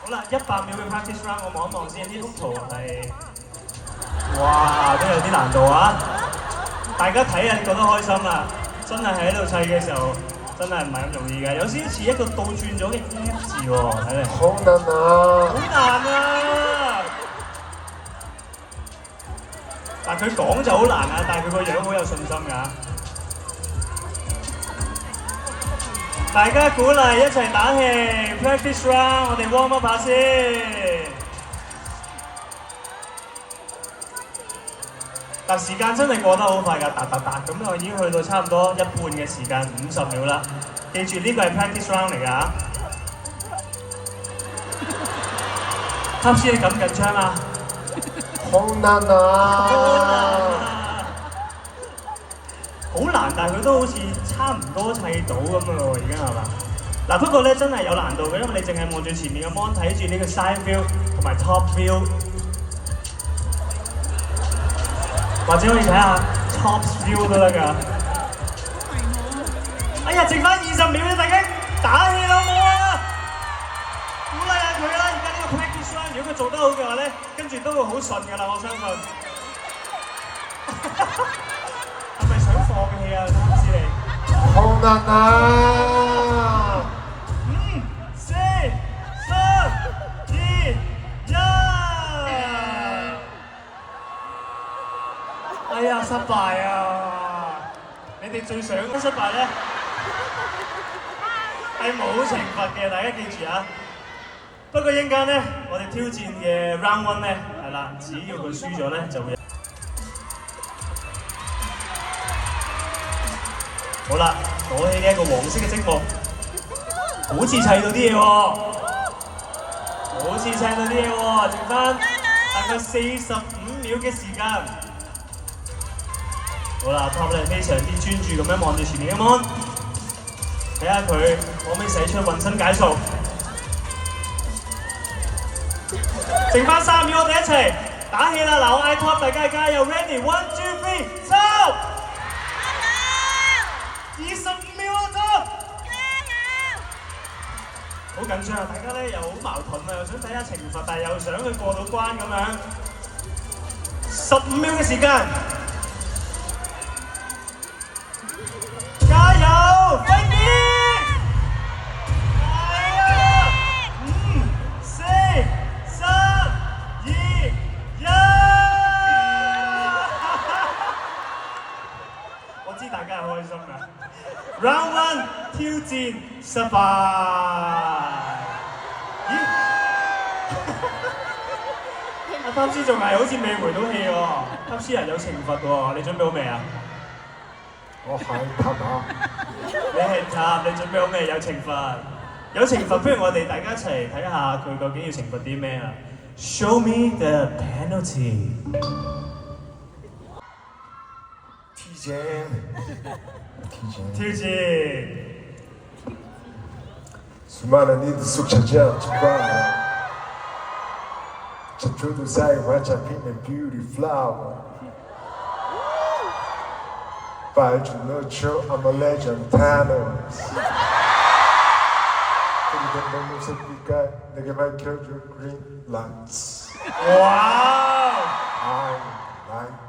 好啦，100秒嘅 practice round，我望一望先，呢幅圖係，哇，都有啲難度啊！大家睇啊，覺得開心啦，真係喺度砌嘅時候，真係唔係咁容易嘅，有少少似一個倒轉咗嘅 F 字喎，睇嚟。好難啊！好難啊！但佢講就好難啊，但係佢個樣好有信心㗎。大家鼓勵一齊打氣 ，practice round， 我哋 warm up 下先。但時間真係過得好快㗎，咁我已經去到差唔多一半嘅時間，50秒啦。記住呢個係 practice round 嚟㗎。塔斯你緊唔緊張啊？好難啊！好難，但係佢都好似差唔多砌到咁嘅咯，而家係嘛？嗱，不過咧真係有難度嘅，因為你淨係望住前面嘅 mon 睇住呢個 side view 同埋 top view， 或者可以睇下 top view 都得㗎。哎呀，剩翻20秒啦，大家打氣好唔好啊？鼓勵下佢啦！而家呢個 practice round， 如果佢做得好嘅話咧，跟住都會好順㗎啦，我相信。係咪想放棄啊，詹士你？好難啊！5、4、3、2、1。哎呀，失敗啊！你哋最想失敗咧，係冇懲罰嘅，大家記住啊！不過一陣間咧，我哋挑戰嘅 round one 咧，係啦，只要佢輸咗咧，就會。好啦，攞起呢一個黃色嘅積木，好似砌到啲嘢喎，好似砌到啲嘢喎，剩翻大概45秒嘅時間。好啦 ，Top 咧非常之專注咁樣望住前面嘅 mon， 睇下佢可唔可以寫出渾身解數。剩翻3秒，我哋一齊打氣啦！嗱，我嗌 Top， 大家加油 ，Ready， 1、2、3， 收！25秒啊 ，Top！ 好緊張啊！大家咧又好矛盾啊，又想睇下懲罰，但係又想佢過到關咁樣。15秒嘅時間，加油！快啲！係啊！5、4、3、2、1。我知大家係開心㗎。Round one 挑戰失敗。咦？阿貪師仲係好似未回到氣喎。貪師人有懲罰喎，你準備好未啊？我係塔啊！你係塔，你準備好未？有懲罰，有懲罰，不如我哋大家一齊睇下佢究竟要懲罰啲咩啊 ？Show me the penalty。挑戰。 수많은 이들 속 찾아와 저쪽도 사이와 잡히는 beauty flower By you nurture, I'm a legend, Thanos 그리고 너무 새끼가 내게 밝혀줄 green lights 와우! I like